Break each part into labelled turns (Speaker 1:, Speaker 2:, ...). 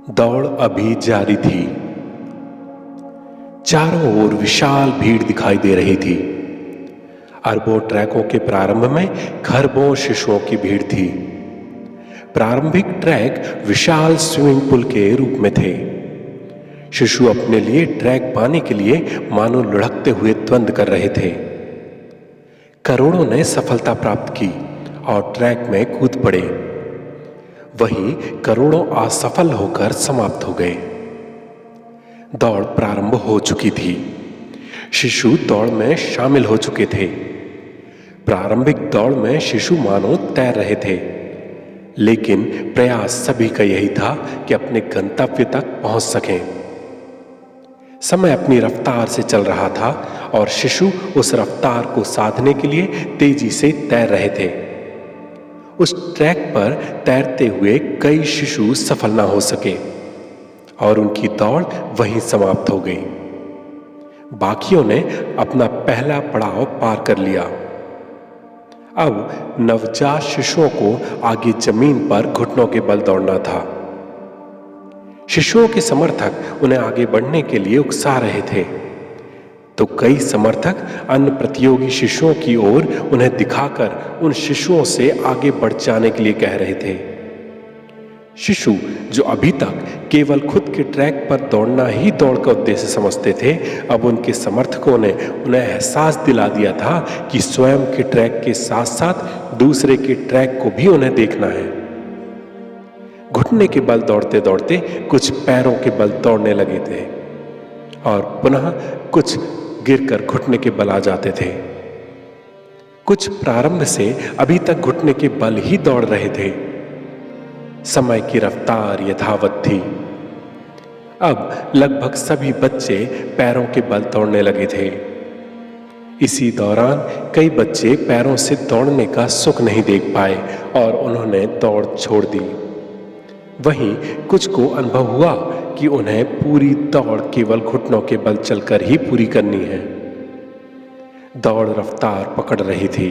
Speaker 1: दौड़ अभी जारी थी। चारों ओर विशाल भीड़ दिखाई दे रही थी। अरबों ट्रैकों के प्रारंभ में खरबों शिशुओं की भीड़ थी। प्रारंभिक ट्रैक विशाल स्विमिंग पूल के रूप में थे। शिशु अपने लिए ट्रैक पाने के लिए मानो लुढ़कते हुए द्वंद्व कर रहे थे। करोड़ों ने सफलता प्राप्त की और ट्रैक में कूद पड़े। वहीं करोड़ों असफल होकर समाप्त हो गए। दौड़ प्रारंभ हो चुकी थी। शिशु दौड़ में शामिल हो चुके थे। प्रारंभिक दौड़ में शिशु मानो तैर रहे थे, लेकिन प्रयास सभी का यही था कि अपने गंतव्य तक पहुंच सकें। समय अपनी रफ्तार से चल रहा था और शिशु उस रफ्तार को साधने के लिए तेजी से तैर रहे थे। उस ट्रैक पर तैरते हुए कई शिशु सफल ना हो सके और उनकी दौड़ वहीं समाप्त हो गई। बाकियों ने अपना पहला पड़ाव पार कर लिया। अब नवजात शिशुओं को आगे जमीन पर घुटनों के बल दौड़ना था। शिशुओं के समर्थक उन्हें आगे बढ़ने के लिए उकसा रहे थे, तो कई समर्थक अन्य प्रतियोगी शिशुओं की ओर उन्हें दिखाकर उन शिशुओं से आगे बढ़ जाने के लिए कह रहे थे। शिशु जो अभी तक केवल खुद के ट्रैक पर दौड़ना ही दौड़ का उद्देश्य समझते थे, अब उनके समर्थकों ने उन्हें एहसास दिला दिया था कि स्वयं के ट्रैक के साथ साथ दूसरे के ट्रैक को भी उन्हें देखना है। घुटने के बल दौड़ते दौड़ते कुछ पैरों के बल दौड़ने लगे थे और पुनः कुछ गिरकर घुटने के बल आ जाते थे। कुछ प्रारंभ से अभी तक घुटने के बल ही दौड़ रहे थे। समय की रफ्तार यथावत थी। अब लगभग सभी बच्चे पैरों के बल दौड़ने लगे थे। इसी दौरान कई बच्चे पैरों से दौड़ने का सुख नहीं देख पाए और उन्होंने दौड़ छोड़ दी। वहीं कुछ को अनुभव हुआ कि उन्हें पूरी दौड़ केवल घुटनों के बल चलकर ही पूरी करनी है। दौड़ रफ्तार पकड़ रही थी।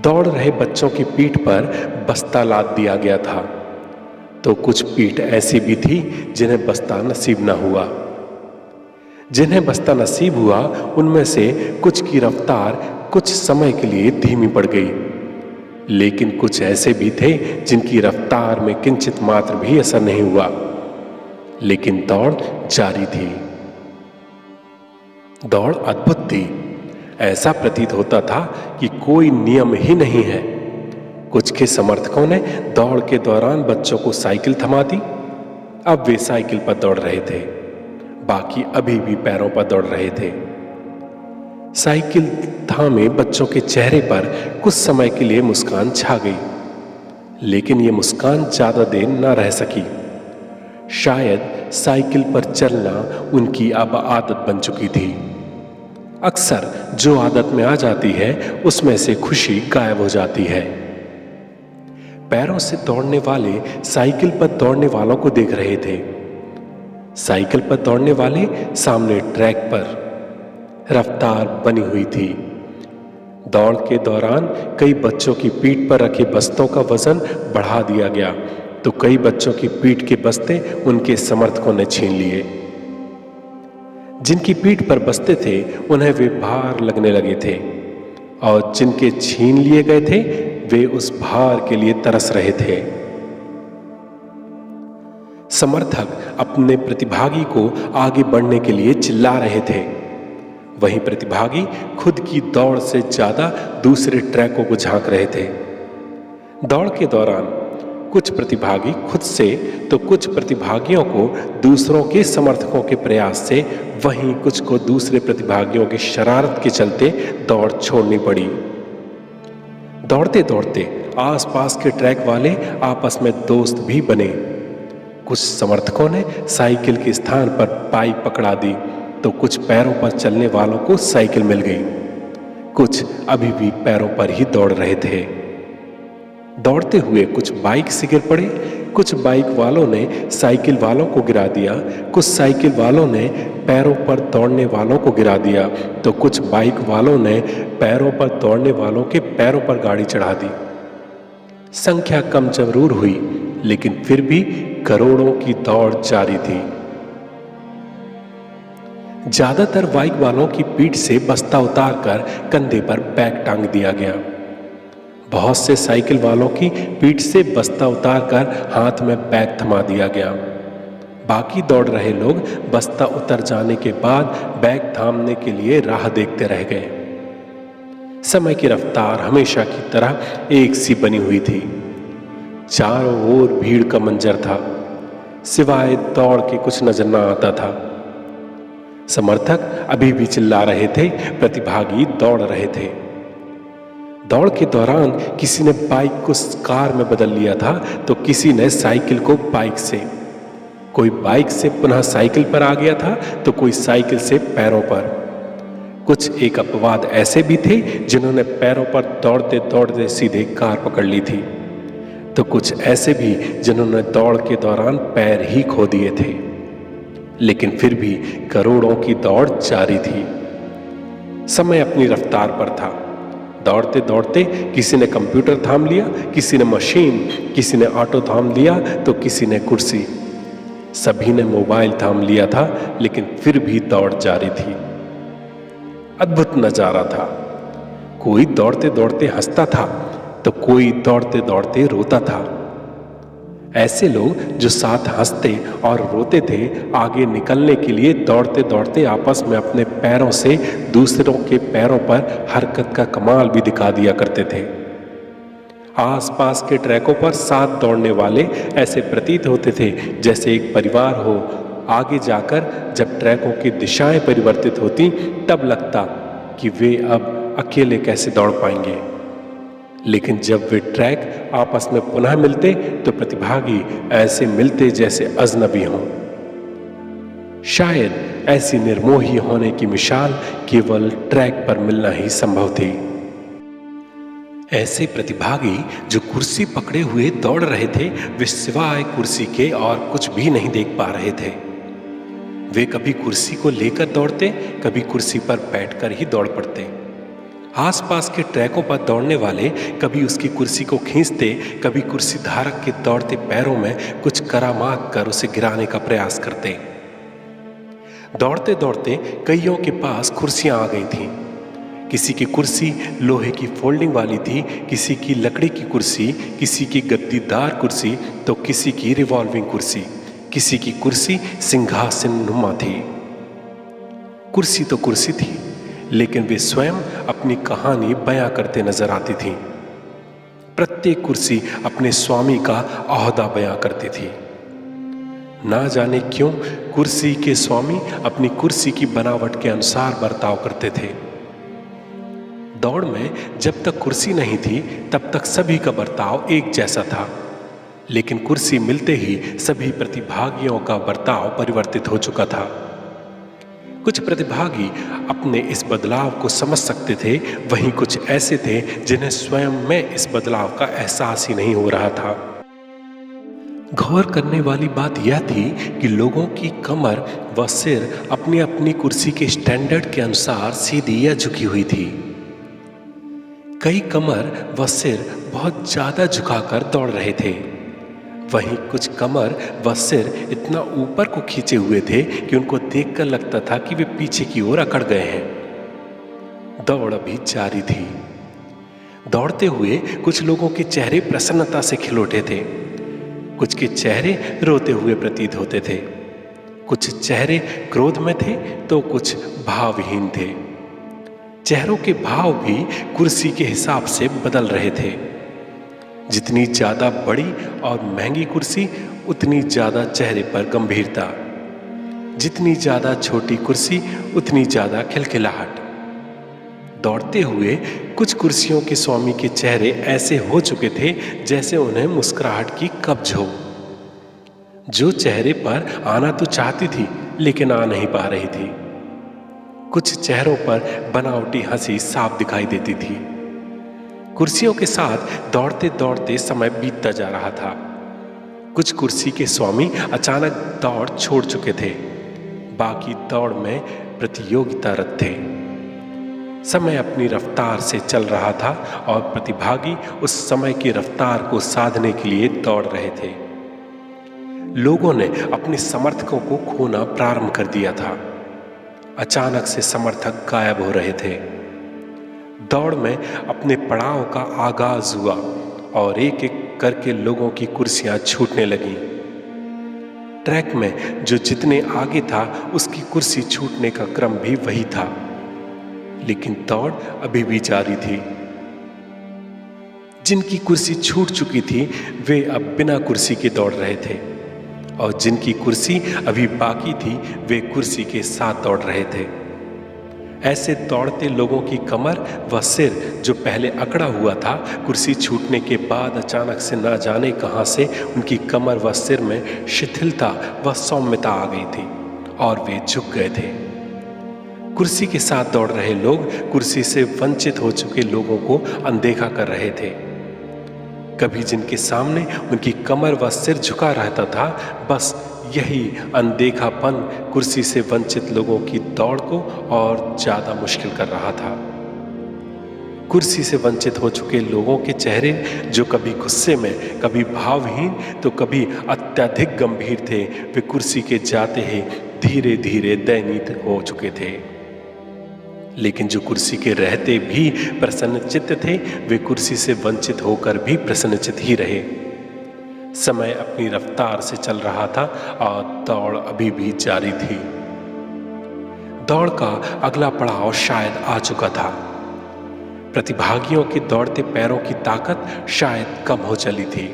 Speaker 1: दौड़ रहे बच्चों की पीठ पर बस्ता लाद दिया गया था, तो कुछ पीठ ऐसी भी थी जिन्हें बस्ता नसीब न हुआ। जिन्हें बस्ता नसीब हुआ उनमें से कुछ की रफ्तार कुछ समय के लिए धीमी पड़ गई, लेकिन कुछ ऐसे भी थे जिनकी रफ्तार में किंचित मात्र भी असर नहीं हुआ, लेकिन दौड़ जारी थी। दौड़ अद्भुत थी। ऐसा प्रतीत होता था कि कोई नियम ही नहीं है। कुछ के समर्थकों ने दौड़ के दौरान बच्चों को साइकिल थमा दी। अब वे साइकिल पर दौड़ रहे थे, बाकी अभी भी पैरों पर दौड़ रहे थे। साइकिल थामे बच्चों के चेहरे पर कुछ समय के लिए मुस्कान छा गई, लेकिन ये मुस्कान ज्यादा देर न रह सकी। शायद साइकिल पर चलना उनकी अब आदत बन चुकी थी। अक्सर जो आदत में आ जाती है उसमें से खुशी गायब हो जाती है। पैरों से दौड़ने वाले साइकिल पर दौड़ने वालों को देख रहे थे। साइकिल पर दौड़ने वाले सामने ट्रैक पर रफ्तार बनी हुई थी। दौड़ के दौरान कई बच्चों की पीठ पर रखे बस्तों का वजन बढ़ा दिया गया, तो कई बच्चों की पीठ के बस्ते उनके समर्थकों ने छीन लिए। जिनकी पीठ पर बस्ते थे उन्हें वे भार लगने लगे थे, और जिनके छीन लिए गए थे वे उस भार के लिए तरस रहे थे। समर्थक अपने प्रतिभागी को आगे बढ़ने के लिए चिल्ला रहे थे, वहीं प्रतिभागी खुद की दौड़ से ज्यादा दूसरे ट्रैकों को झांक रहे थे। दौड़ के दौरान कुछ प्रतिभागी खुद से तो कुछ प्रतिभागियों को दूसरों के समर्थकों के प्रयास से, वहीं कुछ को दूसरे प्रतिभागियों की शरारत के चलते दौड़ छोड़नी पड़ी। दौड़ते दौड़ते आसपास के ट्रैक वाले आपस में दोस्त भी बने। कुछ समर्थकों ने साइकिल के स्थान पर पाइप पकड़ा दी, तो कुछ पैरों पर चलने वालों को साइकिल मिल गई। कुछ अभी भी पैरों पर ही दौड़ रहे थे। दौड़ते हुए कुछ बाइक से गिर पड़े। कुछ बाइक वालों ने साइकिल वालों को गिरा दिया। कुछ साइकिल वालों ने पैरों पर दौड़ने वालों को गिरा दिया, तो कुछ बाइक वालों ने पैरों पर दौड़ने वालों के पैरों पर गाड़ी चढ़ा दी। संख्या कम जरूर हुई, लेकिन फिर भी करोड़ों की दौड़ जारी थी। ज्यादातर बाइक वालों की पीठ से बस्ता उतारकर कंधे पर बैग टांग दिया गया। बहुत से साइकिल वालों की पीठ से बस्ता उतारकर हाथ में बैग थमा दिया गया। बाकी दौड़ रहे लोग बस्ता उतर जाने के बाद बैग थामने के लिए राह देखते रह गए। समय की रफ्तार हमेशा की तरह एक सी बनी हुई थी। चारों ओर भीड़ का मंजर था, सिवाय दौड़ के कुछ नजर न आता था। समर्थक अभी भी चिल्ला रहे थे, प्रतिभागी दौड़ रहे थे। दौड़ के दौरान किसी ने बाइक को कार में बदल लिया था तो किसी ने साइकिल को बाइक से, कोई बाइक से पुनः साइकिल पर आ गया था तो कोई साइकिल से पैरों पर। कुछ एक अपवाद ऐसे भी थे जिन्होंने पैरों पर दौड़ते दौड़ते सीधे कार पकड़ ली थी, तो कुछ ऐसे भी जिन्होंने दौड़ के दौरान पैर ही खो दिए थे। लेकिन फिर भी करोड़ों की दौड़ जारी थी। समय अपनी रफ्तार पर था। दौड़ते दौड़ते किसी ने कंप्यूटर थाम लिया, किसी ने मशीन, किसी ने ऑटो थाम लिया तो किसी ने कुर्सी। सभी ने मोबाइल थाम लिया था, लेकिन फिर भी दौड़ जारी थी। अद्भुत नजारा था। कोई दौड़ते दौड़ते हंसता था तो कोई दौड़ते दौड़ते रोता था। ऐसे लोग जो साथ हंसते और रोते थे, आगे निकलने के लिए दौड़ते दौड़ते आपस में अपने पैरों से दूसरों के पैरों पर हरकत का कमाल भी दिखा दिया करते थे। आसपास के ट्रैकों पर साथ दौड़ने वाले ऐसे प्रतीत होते थे जैसे एक परिवार हो। आगे जाकर जब ट्रैकों की दिशाएं परिवर्तित होती तब लगता कि वे अब अकेले कैसे दौड़ पाएंगे। लेकिन जब वे ट्रैक आपस में पुनः मिलते तो प्रतिभागी ऐसे मिलते जैसे अजनबी हों। शायद ऐसी निर्मोही होने की मिसाल केवल ट्रैक पर मिलना ही संभव थी। ऐसे प्रतिभागी जो कुर्सी पकड़े हुए दौड़ रहे थे, वे सिवाय कुर्सी के और कुछ भी नहीं देख पा रहे थे। वे कभी कुर्सी को लेकर दौड़ते, कभी कुर्सी पर बैठकर ही दौड़ पड़ते। आसपास के ट्रैकों पर दौड़ने वाले कभी उसकी कुर्सी को खींचते, कभी कुर्सी धारक के दौड़ते पैरों में कुछ करामात कर उसे गिराने का प्रयास करते। दौड़ते दौड़ते कईयों के पास कुर्सियां आ गई थीं। किसी की कुर्सी लोहे की फोल्डिंग वाली थी, किसी की लकड़ी की कुर्सी, किसी की गद्दीदार कुर्सी तो किसी की रिवॉल्विंग कुर्सी, किसी की कुर्सी सिंहासन नुमा थी। कुर्सी तो कुर्सी थी, लेकिन वे स्वयं अपनी कहानी बयां करते नजर आती थीं। प्रत्येक कुर्सी अपने स्वामी का ओहदा बयां करती थी। ना जाने क्यों कुर्सी के स्वामी अपनी कुर्सी की बनावट के अनुसार बर्ताव करते थे। दौड़ में जब तक कुर्सी नहीं थी तब तक सभी का बर्ताव एक जैसा था, लेकिन कुर्सी मिलते ही सभी प्रतिभागियों का बर्ताव परिवर्तित हो चुका था। कुछ प्रतिभागी अपने इस बदलाव को समझ सकते थे, वहीं कुछ ऐसे थे जिन्हें स्वयं में इस बदलाव का एहसास ही नहीं हो रहा था। गौर करने वाली बात यह थी कि लोगों की कमर व सिर अपनी अपनी कुर्सी के स्टैंडर्ड के अनुसार सीधी या झुकी हुई थी। कई कमर व सिर बहुत ज्यादा झुकाकर दौड़ रहे थे, वहीं कुछ कमर व सिर इतना ऊपर को खींचे हुए थे कि उनको देखकर लगता था कि वे पीछे की ओर अकड़ गए हैं। दौड़ अभी जारी थी। दौड़ते हुए कुछ लोगों के चेहरे प्रसन्नता से खिल उठे थे, कुछ के चेहरे रोते हुए प्रतीत होते थे, कुछ चेहरे क्रोध में थे तो कुछ भावहीन थे। चेहरों के भाव भी कुर्सी के हिसाब से बदल रहे थे। जितनी ज्यादा बड़ी और महंगी कुर्सी, उतनी ज्यादा चेहरे पर गंभीरता। जितनी ज्यादा छोटी कुर्सी, उतनी ज्यादा खिलखिलाहट। दौड़ते हुए कुछ कुर्सियों के स्वामी के चेहरे ऐसे हो चुके थे जैसे उन्हें मुस्कुराहट की कब्ज हो। जो चेहरे पर आना तो चाहती थी लेकिन आ नहीं पा रही थी। कुछ चेहरों पर बनावटी हंसी साफ दिखाई देती थी। कुर्सियों के साथ दौड़ते दौड़ते समय बीतता जा रहा था। कुछ कुर्सी के स्वामी अचानक दौड़ छोड़ चुके थे, बाकी दौड़ में प्रतियोगितारत थे। समय अपनी रफ्तार से चल रहा था और प्रतिभागी उस समय की रफ्तार को साधने के लिए दौड़ रहे थे। लोगों ने अपने समर्थकों को खोना प्रारंभ कर दिया था। अचानक से समर्थक गायब हो रहे थे। दौड़ में अपने पड़ाव का आगाज हुआ और एक एक करके लोगों की कुर्सियां छूटने लगीं। ट्रैक में जो जितने आगे था उसकी कुर्सी छूटने का क्रम भी वही था, लेकिन दौड़ अभी भी जारी थी। जिनकी कुर्सी छूट चुकी थी वे अब बिना कुर्सी के दौड़ रहे थे, और जिनकी कुर्सी अभी बाकी थी वे कुर्सी के साथ दौड़ रहे थे। ऐसे दौड़ते लोगों की कमर व सिर जो पहले अकड़ा हुआ था, कुर्सी छूटने के बाद अचानक से ना जाने कहां से उनकी कमर व सिर में शिथिलता व सौम्यता आ गई थी और वे झुक गए थे। कुर्सी के साथ दौड़ रहे लोग कुर्सी से वंचित हो चुके लोगों को अनदेखा कर रहे थे। कभी जिनके सामने उनकी कमर व सिर झुका रहता था, बस यही अनदेखापन कुर्सी से वंचित लोगों की दौड़ को और ज्यादा मुश्किल कर रहा था। कुर्सी से वंचित हो चुके लोगों के चेहरे जो कभी गुस्से में, कभी भावहीन तो कभी अत्यधिक गंभीर थे, वे कुर्सी के जाते ही धीरे धीरे दयनीय हो चुके थे। लेकिन जो कुर्सी के रहते भी प्रसन्नचित्त थे, वे कुर्सी से वंचित होकर भी प्रसन्नचित्त ही रहे। समय अपनी रफ्तार से चल रहा था और दौड़ अभी भी जारी थी। दौड़ का अगला पड़ाव शायद आ चुका था। प्रतिभागियों के दौड़ते पैरों की ताकत शायद कम हो चली थी।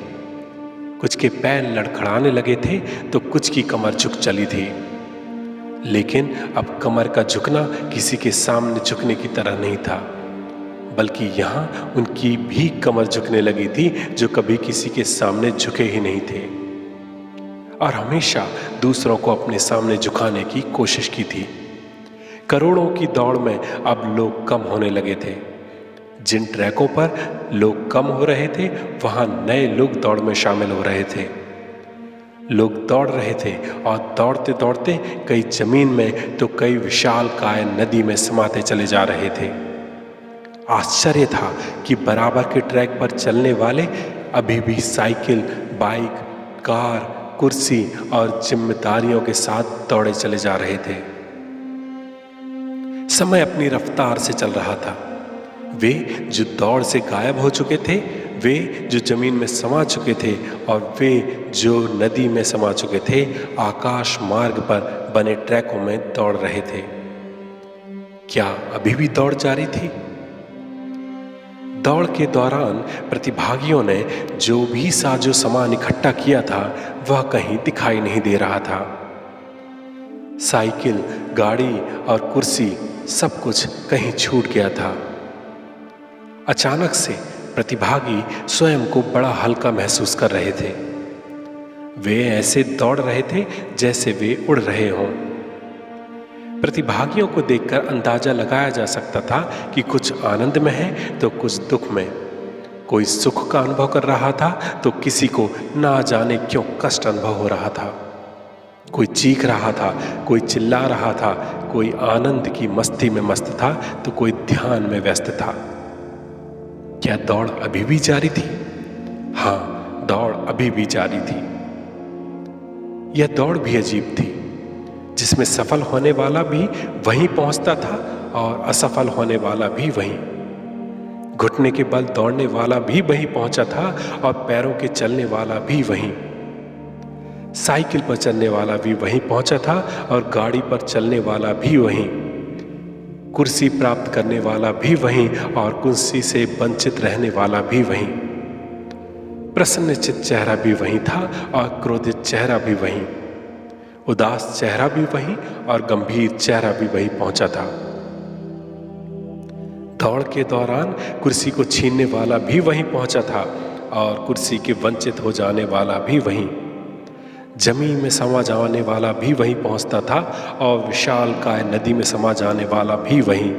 Speaker 1: कुछ के पैर लड़खड़ाने लगे थे तो कुछ की कमर झुक चली थी। लेकिन अब कमर का झुकना किसी के सामने झुकने की तरह नहीं था, बल्कि यहाँ उनकी भी कमर झुकने लगी थी जो कभी किसी के सामने झुके ही नहीं थे और हमेशा दूसरों को अपने सामने झुकाने की कोशिश की थी। करोड़ों की दौड़ में अब लोग कम होने लगे थे। जिन ट्रैकों पर लोग कम हो रहे थे, वहां नए लोग दौड़ में शामिल हो रहे थे। लोग दौड़ रहे थे और दौड़ते दौड़ते कई जमीन में तो कई विशालकाय नदी में समाते चले जा रहे थे। आश्चर्य था कि बराबर के ट्रैक पर चलने वाले अभी भी साइकिल, बाइक, कार, कुर्सी और जिम्मेदारियों के साथ दौड़े चले जा रहे थे। समय अपनी रफ्तार से चल रहा था। वे जो दौड़ से गायब हो चुके थे, वे जो जमीन में समा चुके थे और वे जो नदी में समा चुके थे, आकाश मार्ग पर बने ट्रैकों में दौड़ रहे थे। क्या अभी भी दौड़ जारी थी? दौड़ के दौरान प्रतिभागियों ने जो भी साजो सामान इकट्ठा किया था, वह कहीं दिखाई नहीं दे रहा था। साइकिल, गाड़ी और कुर्सी सब कुछ कहीं छूट गया था। अचानक से प्रतिभागी स्वयं को बड़ा हल्का महसूस कर रहे थे। वे ऐसे दौड़ रहे थे जैसे वे उड़ रहे हों। प्रतिभागियों को देखकर अंदाजा लगाया जा सकता था कि कुछ आनंद में है तो कुछ दुख में। कोई सुख का अनुभव कर रहा था तो किसी को ना जाने क्यों कष्ट अनुभव हो रहा था। कोई चीख रहा था, कोई चिल्ला रहा था, कोई आनंद की मस्ती में मस्त था तो कोई ध्यान में व्यस्त था। क्या दौड़ अभी भी जारी थी? हाँ, दौड़ अभी भी जारी थी। यह दौड़ भी अजीब थी, जिसमें सफल होने वाला भी वहीं पहुंचता था और असफल होने वाला भी वहीं। घुटने के बल दौड़ने वाला भी वहीं पहुंचा था और पैरों के चलने वाला भी वहीं। साइकिल पर चलने वाला भी वहीं पहुंचा था और गाड़ी पर चलने वाला भी वहीं। कुर्सी प्राप्त करने वाला भी वहीं और कुर्सी से वंचित रहने वाला भी वहीं। प्रसन्नचित्त चेहरा भी वहीं था और क्रोधित चेहरा भी वहीं। उदास चेहरा भी वहीं और गंभीर चेहरा भी वहीं पहुंचा था। दौड़ के दौरान कुर्सी को छीनने वाला भी वहीं पहुंचा था और कुर्सी के वंचित हो जाने वाला भी वहीं। जमीन में समा जाने वाला भी वहीं पहुंचता था और विशालकाय नदी में समा जाने वाला भी वहीं।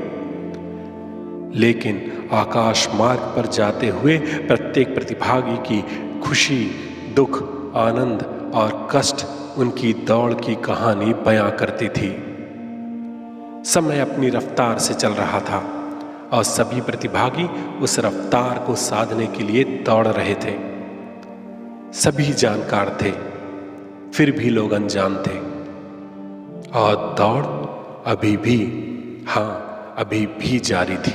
Speaker 1: लेकिन आकाश मार्ग पर जाते हुए प्रत्येक प्रतिभागी की खुशी, दुख, आनंद और कष्ट उनकी दौड़ की कहानी बयां करती थी। समय अपनी रफ्तार से चल रहा था और सभी प्रतिभागी उस रफ्तार को साधने के लिए दौड़ रहे थे। सभी जानकार थे, फिर भी लोग अनजान थे और दौड़ अभी भी, हाँ, अभी भी जारी थी।